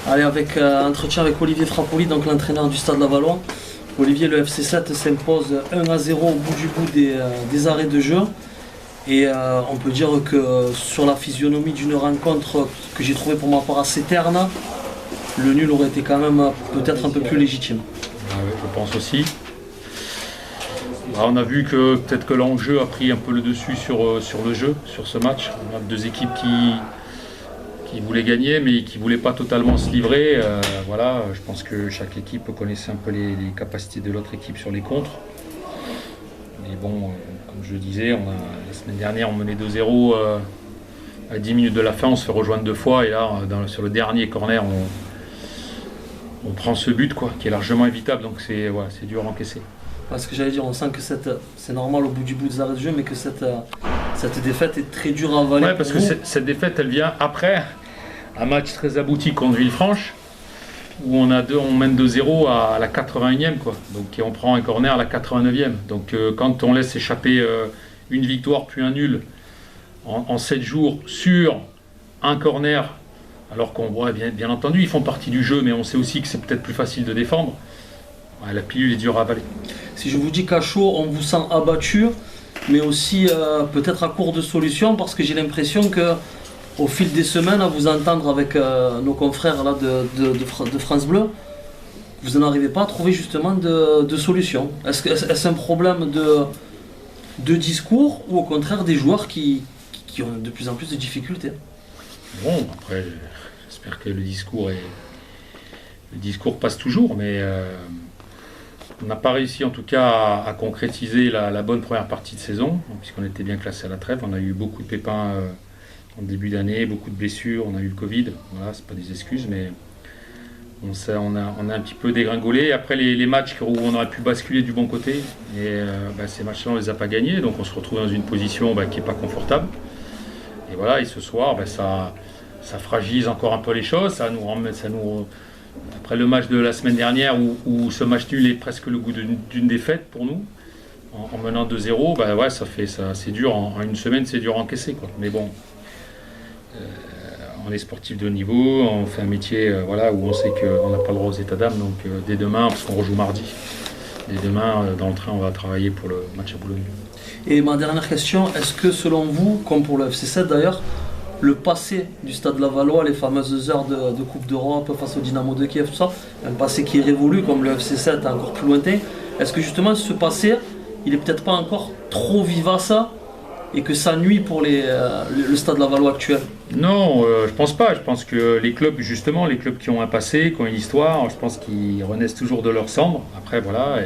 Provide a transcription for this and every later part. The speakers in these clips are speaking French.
Allez, avec entretien avec Olivier Frappoli, donc l'entraîneur du Stade Lavallois. Olivier, le FC 7 s'impose 1-0 au bout des arrêts de jeu. Et on peut dire que sur la physionomie d'une rencontre que j'ai trouvée pour ma part assez terne, le nul aurait été quand même peut-être un peu plus légitime. Ah oui, je pense aussi. On a vu que peut-être que l'enjeu a pris un peu le dessus sur le jeu, sur ce match. On a deux équipes qui voulaient gagner mais qui ne voulaient pas totalement se livrer. Voilà, je pense que chaque équipe connaissait un peu les capacités de l'autre équipe sur les contres. Mais bon, comme je le disais, la semaine dernière on menait 2-0 à 10 minutes de la fin, on se fait rejoindre deux fois et là sur le dernier corner on prend ce but qui est largement évitable, donc c'est dur à encaisser. Parce que j'allais dire, on sent que c'est normal au bout des arrêts de jeu, mais que cette défaite est très dure à avaler. Ouais, parce que cette défaite, elle vient après un match très abouti contre Villefranche, où on mène 2-0 à la 81e, donc on prend un corner à la 89e. Donc quand on laisse échapper une victoire puis un nul en 7 jours sur un corner, alors qu'on voit bien entendu, ils font partie du jeu, mais on sait aussi que c'est peut-être plus facile de défendre. La pilule est dure à avaler. Si je vous dis qu'à chaud, on vous sent abattu, mais aussi peut-être à court de solutions, parce que j'ai l'impression que au fil des semaines, à vous entendre avec nos confrères là, de France Bleu, vous n'arrivez pas à trouver justement de solutions. Est-ce un problème de discours ou au contraire des joueurs qui ont de plus en plus de difficultés? Bon, après, j'espère que le discours passe toujours, mais on n'a pas réussi en tout cas à concrétiser la bonne première partie de saison, puisqu'on était bien classé à la trêve. On a eu beaucoup de pépins en début d'année, beaucoup de blessures, on a eu le Covid. Voilà, c'est pas des excuses, mais on a un petit peu dégringolé. Après les matchs où on aurait pu basculer du bon côté, et ces matchs-là on les a pas gagnés, donc on se retrouve dans une position qui n'est pas confortable. Et voilà, et ce soir, ça fragilise encore un peu les choses, après le match de la semaine dernière où ce match nul est presque le goût d'une défaite pour nous, en menant 2-0, c'est dur, en une semaine c'est dur à encaisser. Mais bon, on est sportif de haut niveau, on fait un métier où on sait qu'on n'a pas le droit aux états d'âme, donc dès demain, parce qu'on rejoue mardi, dès demain dans le train on va travailler pour le match à Boulogne. Et ma dernière question, est-ce que selon vous, comme pour le FC 7 d'ailleurs, le passé du Stade Lavallois, les fameuses heures de Coupe d'Europe face au Dynamo de Kiev, tout ça, un passé qui est révolu comme le FC 7 encore plus lointain, est-ce que justement ce passé, il est peut-être pas encore trop vivace et que ça nuit pour le Stade Lavallois actuel? Non, je pense pas. Je pense que les clubs qui ont un passé, qui ont une histoire, je pense qu'ils renaissent toujours de leurs cendres. Après, voilà,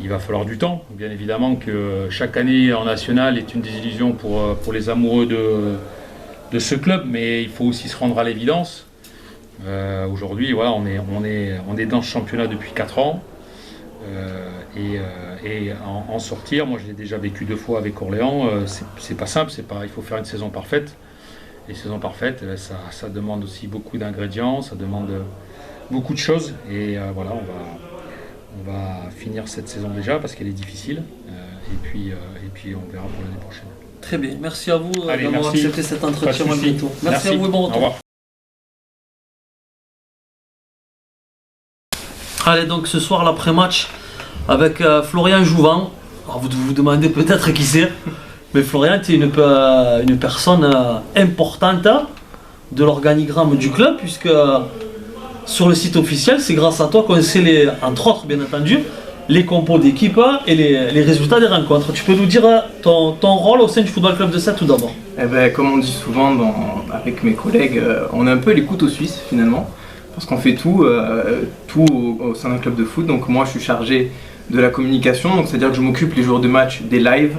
il va falloir du temps. Bien évidemment que chaque année en national est une désillusion pour les amoureux de ce club, mais il faut aussi se rendre à l'évidence. Aujourd'hui, on est dans ce championnat depuis 4 ans. Et en sortir, moi je l'ai déjà vécu 2 fois avec Orléans, c'est pas simple, il faut faire une saison parfaite. Et saison parfaite, ça demande aussi beaucoup d'ingrédients, ça demande beaucoup de choses. Et on va finir cette saison déjà parce qu'elle est difficile. Et puis on verra pour l'année prochaine. Très bien, merci à vous d'avoir accepté cet entretien. Merci à vous et bon retour. Au revoir. Allez, donc ce soir l'après-match avec Florian Jouvin. Alors vous vous demandez peut-être qui c'est, mais Florian est une personne importante de l'organigramme du club, puisque sur le site officiel, c'est grâce à toi qu'on sait, entre autres bien entendu, les compos d'équipe et les résultats des rencontres. Tu peux nous dire ton rôle au sein du Football Club de Sète tout d'abord? Comme on dit souvent avec mes collègues, on est un peu les couteaux suisses finalement, parce qu'on fait tout au sein d'un club de foot. Donc moi je suis chargé de la communication, donc c'est-à-dire que je m'occupe les jours de match des lives,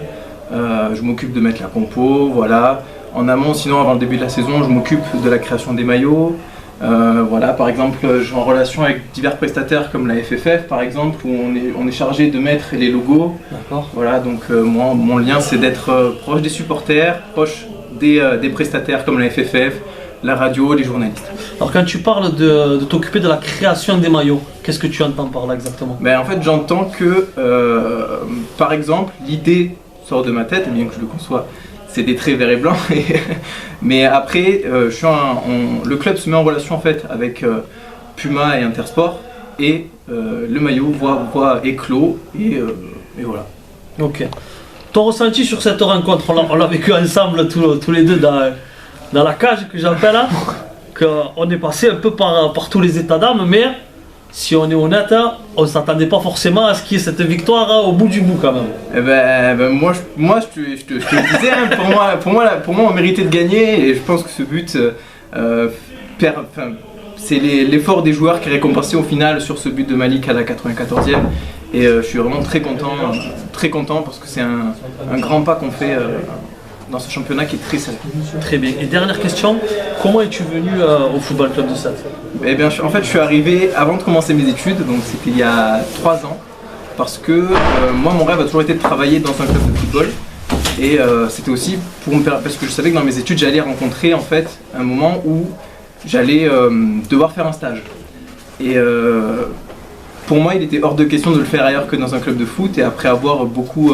je m'occupe de mettre la compo, voilà. En amont, sinon avant le début de la saison, je m'occupe de la création des maillots. Par exemple, je suis en relation avec divers prestataires comme la FFF par exemple, où on est chargé de mettre les logos. D'accord. Voilà, donc moi, mon lien c'est d'être proche des supporters, proche des prestataires comme la FFF, la radio, les journalistes. Alors quand tu parles de t'occuper de la création des maillots, qu'est-ce que tu entends par là exactement? En fait, j'entends que, par exemple, l'idée sort de ma tête, et bien que je le conçois c'est des traits vert et blanc. Mais après, le club se met en relation en fait avec Puma et Intersport, et le maillot voit éclos, et voilà. Ok. Ton ressenti sur cette rencontre, on l'a vécu ensemble tous les deux dans la cage que j'appelle, hein, qu'on est passé un peu par tous les états d'âme, mais si on est honnête, hein, on ne s'attendait pas forcément à ce qu'il y ait cette victoire, hein, au bout du bout quand même. Eh ben, moi je te le disais, hein, pour moi on méritait de gagner, et je pense que ce but c'est l'effort des joueurs qui est récompensé au final sur ce but de Malik à la 94e, et je suis vraiment très content parce que c'est un grand pas qu'on fait dans ce championnat qui est très sérieux. Très bien. Et dernière question, comment es-tu venu au Football Club de Sète? Eh bien, en fait, je suis arrivé avant de commencer mes études, donc c'était il y a 3 ans, parce que moi, mon rêve a toujours été de travailler dans un club de football, et c'était aussi parce que je savais que dans mes études, j'allais rencontrer en fait un moment où j'allais devoir faire un stage. Et pour moi, il était hors de question de le faire ailleurs que dans un club de foot, et après avoir beaucoup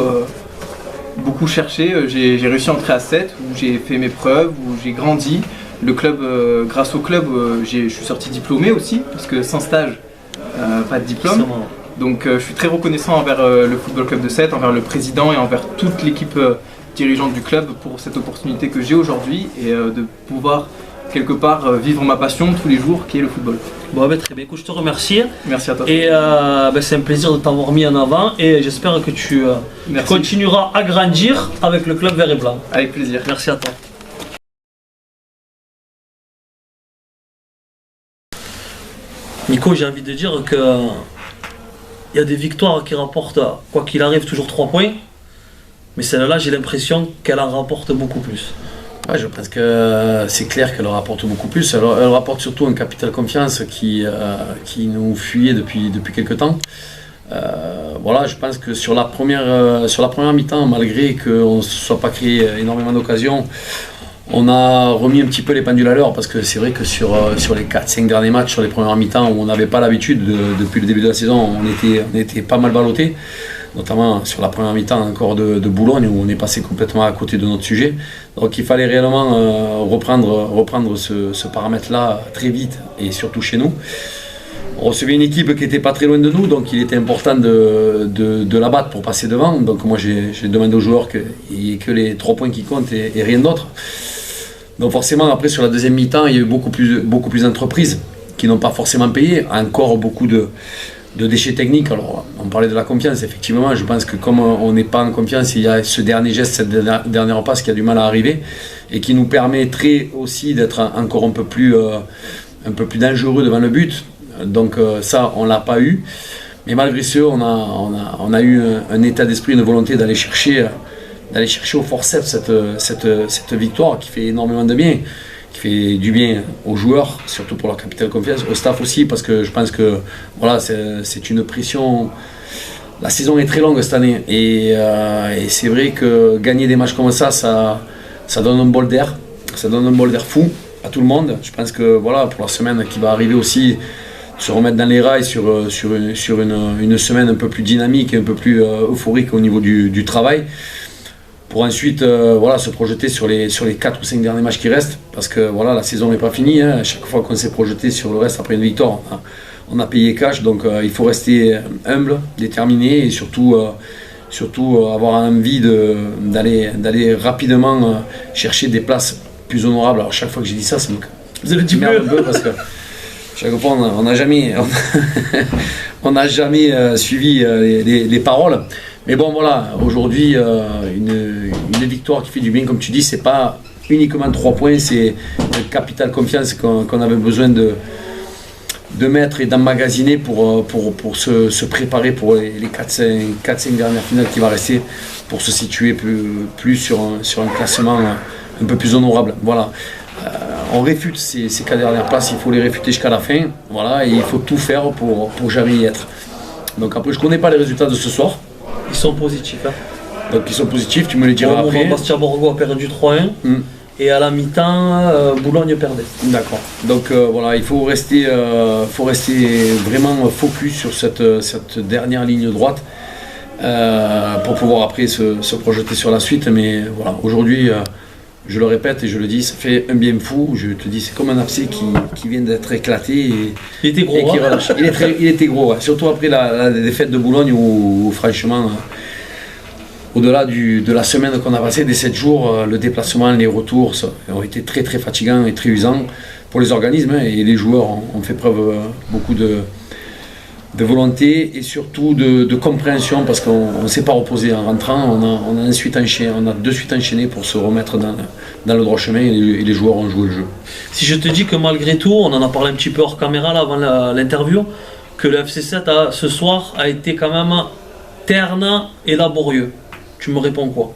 cherché, j'ai réussi à entrer à Sète, où j'ai fait mes preuves, où j'ai grandi. Le club, grâce au club, je suis sorti diplômé aussi, parce que sans stage, pas de diplôme. Donc je suis très reconnaissant envers le Football Club de Sète, envers le président et envers toute l'équipe dirigeante du club pour cette opportunité que j'ai aujourd'hui, et de pouvoir quelque part vivre ma passion tous les jours, qui est le football. Bon, très bien, écoute, je te remercie. Merci à toi. Et c'est un plaisir de t'avoir mis en avant, et j'espère que tu continueras à grandir avec le club vert et blanc. Avec plaisir. Merci à toi. Nico, j'ai envie de dire que il y a des victoires qui rapportent, quoi qu'il arrive, toujours 3 points. Mais celle-là, j'ai l'impression qu'elle en rapporte beaucoup plus. Ouais, je pense que c'est clair qu'elle rapporte beaucoup plus. Elle rapporte surtout un capital confiance qui nous fuyait depuis quelques temps. Voilà, je pense que sur la première mi-temps, malgré qu'on ne se soit pas créé énormément d'occasions, on a remis un petit peu les pendules à l'heure, parce que c'est vrai que sur les 4-5 derniers matchs, sur les premières mi-temps, où on n'avait pas l'habitude, depuis le début de la saison, on était pas mal ballottés, notamment sur la première mi-temps encore de Boulogne, où on est passé complètement à côté de notre sujet. Donc il fallait réellement reprendre ce paramètre-là très vite, et surtout chez nous. On recevait une équipe qui n'était pas très loin de nous, donc il était important de la battre pour passer devant. Donc moi j'ai demandé aux joueurs qu'il n'y ait que les 3 points qui comptent et rien d'autre. Donc forcément, après sur la deuxième mi-temps, il y a eu beaucoup plus d'entreprises qui n'ont pas forcément payé. Encore beaucoup de déchets techniques. Alors on parlait de la confiance, effectivement. Je pense que comme on n'est pas en confiance, il y a ce dernier geste, cette dernière passe qui a du mal à arriver, et qui nous permettrait aussi d'être encore un peu plus dangereux devant le but. Donc ça, on ne l'a pas eu. Mais malgré ce, on a eu un état d'esprit, une volonté d'aller chercher au forceps cette victoire qui fait énormément de bien, qui fait du bien aux joueurs, surtout pour leur capital confiance, au staff aussi, parce que je pense que voilà, c'est une pression. La saison est très longue cette année, et c'est vrai que gagner des matchs comme ça donne un bol d'air, fou à tout le monde. Je pense que voilà, pour la semaine qui va arriver aussi, se remettre dans les rails sur une semaine un peu plus dynamique et un peu plus euphorique au niveau du travail, pour ensuite se projeter sur les 4 ou 5 derniers matchs qui restent, parce que voilà, la saison n'est pas finie, hein. Chaque fois qu'on s'est projeté sur le reste après une victoire, on a payé cash, donc il faut rester humble, déterminé, et surtout avoir envie d'aller rapidement chercher des places plus honorables. Alors chaque fois que j'ai dit ça me merde un peu, parce que chaque fois, on n'a jamais suivi les paroles. Mais bon, voilà, aujourd'hui, une victoire qui fait du bien, comme tu dis, c'est pas uniquement 3 points, c'est un capital confiance qu'on avait besoin de mettre et d'emmagasiner pour se préparer pour les 4-5 dernières finales qui va rester, pour se situer plus sur un classement un peu plus honorable. Voilà. On réfute ces 4 dernières places, il faut les réfuter jusqu'à la fin, voilà, et il faut tout faire pour jamais y être. Donc après, je ne connais pas les résultats de ce soir. Ils sont positifs. Hein. Donc ils sont positifs, tu me les diras après. Bastia Borgo a perdu 3-1, et à la mi-temps, Boulogne perdait. D'accord. Donc voilà, il faut rester vraiment focus sur cette dernière ligne droite, pour pouvoir après se projeter sur la suite. Mais voilà, aujourd'hui, je le répète et je le dis, ça fait un bien fou. Je te dis, c'est comme un abcès qui vient d'être éclaté. Il était gros. Et qui relâche. Il était gros, ouais. Surtout après la défaite de Boulogne où franchement, au-delà de la semaine qu'on a passée, des 7 jours, le déplacement, les retours ont été très très fatigants et très usants pour les organismes, hein, et les joueurs ont fait preuve beaucoup de volonté et surtout de compréhension, parce qu'on ne s'est pas reposé en rentrant. On a de suite enchaîné pour se remettre dans le droit chemin, et les joueurs ont joué le jeu. Si je te dis que malgré tout, on en a parlé un petit peu hors caméra là, avant l'interview, que le FC7 ce soir a été quand même terne et laborieux, tu me réponds quoi?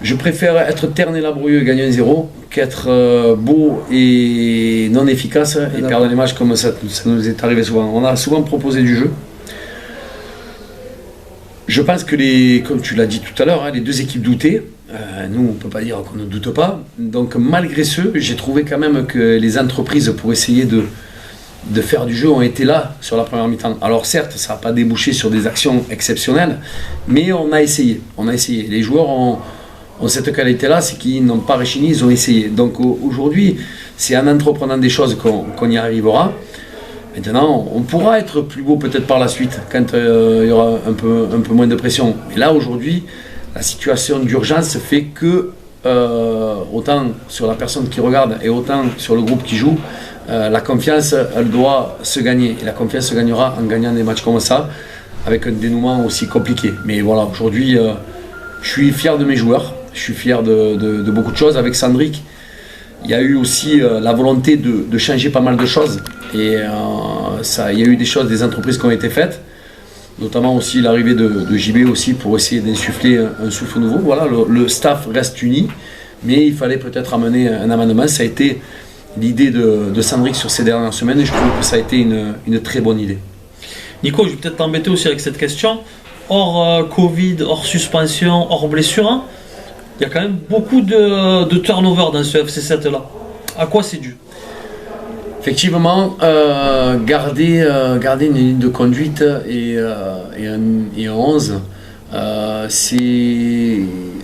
Je préfère être terne et laborieux et gagner un 0 qu'être beau et non efficace et perdre les matchs comme ça nous est arrivé souvent. On a souvent proposé du jeu. Je pense que, comme tu l'as dit tout à l'heure, hein, les deux équipes doutaient. Nous, on ne peut pas dire qu'on ne doute pas. Donc malgré ce, j'ai trouvé quand même que les entreprises pour essayer de faire du jeu ont été là sur la première mi-temps. Alors certes, ça n'a pas débouché sur des actions exceptionnelles, mais on a essayé. Les joueurs ont cette qualité-là, c'est qu'ils n'ont pas réchigné, ils ont essayé. Donc aujourd'hui, c'est en entreprenant des choses qu'on y arrivera. Maintenant, on pourra être plus beau peut-être par la suite, quand il y aura un peu moins de pression. Mais là, aujourd'hui, la situation d'urgence fait que, autant sur la personne qui regarde et autant sur le groupe qui joue, la confiance, elle doit se gagner. Et la confiance se gagnera en gagnant des matchs comme ça, avec un dénouement aussi compliqué. Mais voilà, aujourd'hui, je suis fier de mes joueurs. Je suis fier de beaucoup de choses. Avec Sandrick, il y a eu aussi la volonté de changer pas mal de choses. Et il y a eu des entreprises qui ont été faites, notamment aussi l'arrivée de JB aussi pour essayer d'insuffler un souffle nouveau. Voilà, le staff reste uni, mais il fallait peut-être amener un amendement. Ça a été l'idée de Sandrick sur ces dernières semaines et je trouve que ça a été une très bonne idée. Nico, je vais peut-être t'embêter aussi avec cette question. Hors Covid, hors suspension, hors blessure, hein, il y a quand même beaucoup de turnover dans ce FC7 là. À quoi c'est dû? Effectivement, garder une ligne de conduite et un 11,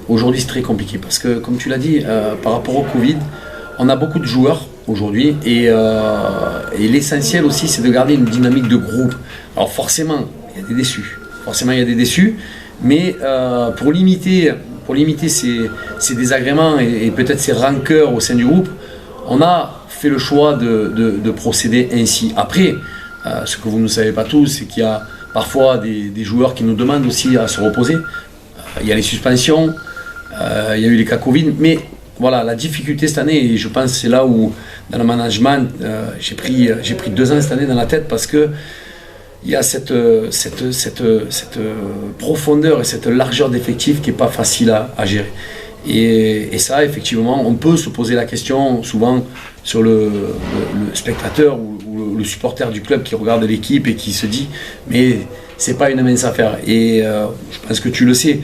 aujourd'hui c'est très compliqué parce que, comme tu l'as dit, par rapport au Covid, on a beaucoup de joueurs aujourd'hui et l'essentiel aussi c'est de garder une dynamique de groupe. Alors forcément, il y a des déçus, mais pour limiter ces désagréments et peut-être ces rancœurs au sein du groupe, on a fait le choix de procéder ainsi. Après, ce que vous ne savez pas tous, c'est qu'il y a parfois des joueurs qui nous demandent aussi à se reposer. Il y a les suspensions, il y a eu les cas Covid, mais voilà, la difficulté cette année, et je pense que c'est là où, dans le management, j'ai pris 2 ans cette année dans la tête parce que il y a cette profondeur et cette largeur d'effectifs qui n'est pas facile à gérer. Et ça, effectivement, on peut se poser la question souvent sur le spectateur ou le supporter du club qui regarde l'équipe et qui se dit « mais c'est pas une mince affaire ». Et je pense que tu le sais,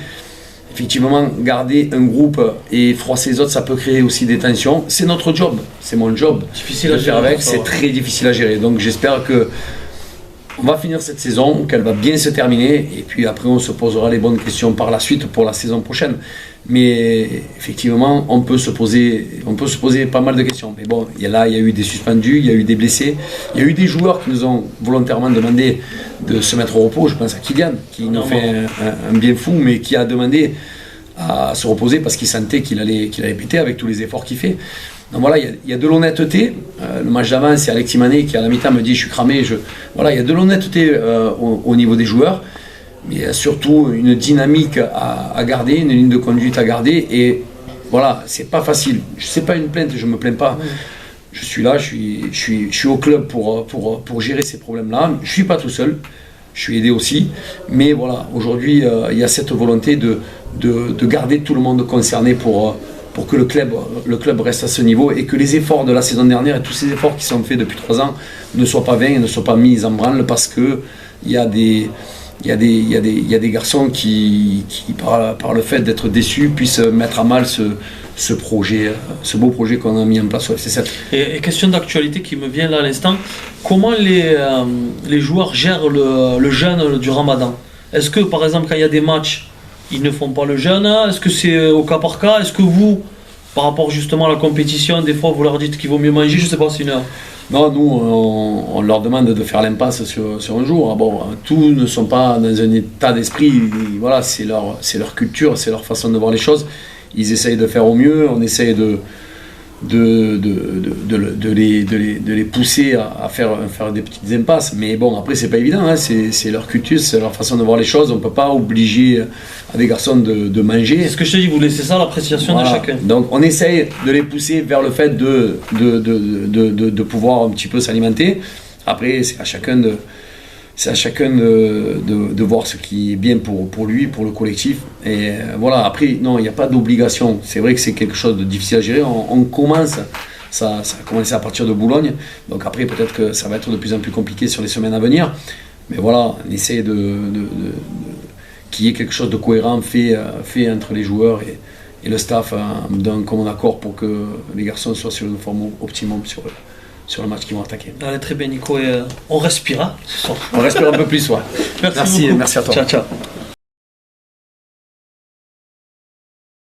effectivement, garder un groupe et froisser les autres, ça peut créer aussi des tensions. C'est notre job, c'est mon job. Difficile à gérer avec, c'est très difficile à gérer. Donc j'espère que on va finir cette saison, qu'elle va bien se terminer, et puis après on se posera les bonnes questions par la suite pour la saison prochaine. Mais effectivement, on peut se poser pas mal de questions. Mais bon, il y a eu des suspendus, il y a eu des blessés, il y a eu des joueurs qui nous ont volontairement demandé de se mettre au repos. Je pense à Kylian, qui nous fait un bien fou, mais qui a demandé à se reposer parce qu'il sentait qu'il allait péter avec tous les efforts qu'il fait. Donc voilà, il y a de l'honnêteté. Le match d'avant, c'est Alexis Mané qui à la mi-temps me dit je suis cramé. Voilà, il y a de l'honnêteté au niveau des joueurs, mais il y a surtout une dynamique à garder, une ligne de conduite à garder. Et voilà, c'est pas facile. C'est pas une plainte, je me plains pas. Je suis là, je suis au club pour gérer ces problèmes-là. Je suis pas tout seul, je suis aidé aussi. Mais voilà, aujourd'hui, il y a cette volonté de garder tout le monde concerné pour que le club reste à ce niveau et que les efforts de la saison dernière et tous ces efforts qui sont faits depuis 3 ans ne soient pas vains et ne soient pas mis en branle parce que il y a des garçons qui par le fait d'être déçus puissent mettre à mal ce projet, ce beau projet qu'on a mis en place au FC7. Et question d'actualité qui me vient là à l'instant, comment les joueurs gèrent le jeûne du Ramadan? Est-ce que par exemple quand il y a des matchs, ils ne font pas le jeûne? Est-ce que c'est au cas par cas? Est-ce que vous, par rapport justement à la compétition, des fois vous leur dites qu'il vaut mieux manger? Je sais pas, c'est une... Non, nous, on leur demande de faire l'impasse sur un jour. Bon, tous ne sont pas dans un état d'esprit, voilà, c'est leur culture, c'est leur façon de voir les choses. Ils essayent de faire au mieux, on essaye de les pousser à faire des petites impasses. Mais bon, après, c'est pas évident, hein, c'est leur culture, c'est leur façon de voir les choses. On ne peut pas obliger à des garçons de manger. C'est ce que je te dis, vous laissez ça à l'appréciation de chacun. Donc on essaye de les pousser vers le fait de pouvoir un petit peu s'alimenter. Après, c'est à chacun de voir ce qui est bien pour lui, pour le collectif. Et voilà, après, non, il n'y a pas d'obligation. C'est vrai que c'est quelque chose de difficile à gérer. On commence, ça a commencé à partir de Boulogne. Donc après, peut-être que ça va être de plus en plus compliqué sur les semaines à venir. Mais voilà, on essaie qu'il y ait quelque chose de cohérent fait entre les joueurs et le staff d'un commun accord pour que les garçons soient sur une forme optimum sur le match qu'ils vont attaquer. Allez, très bien Nico, et on respire ce soir. On respire un peu plus, ouais. Merci beaucoup. Merci à toi. Ciao, ciao.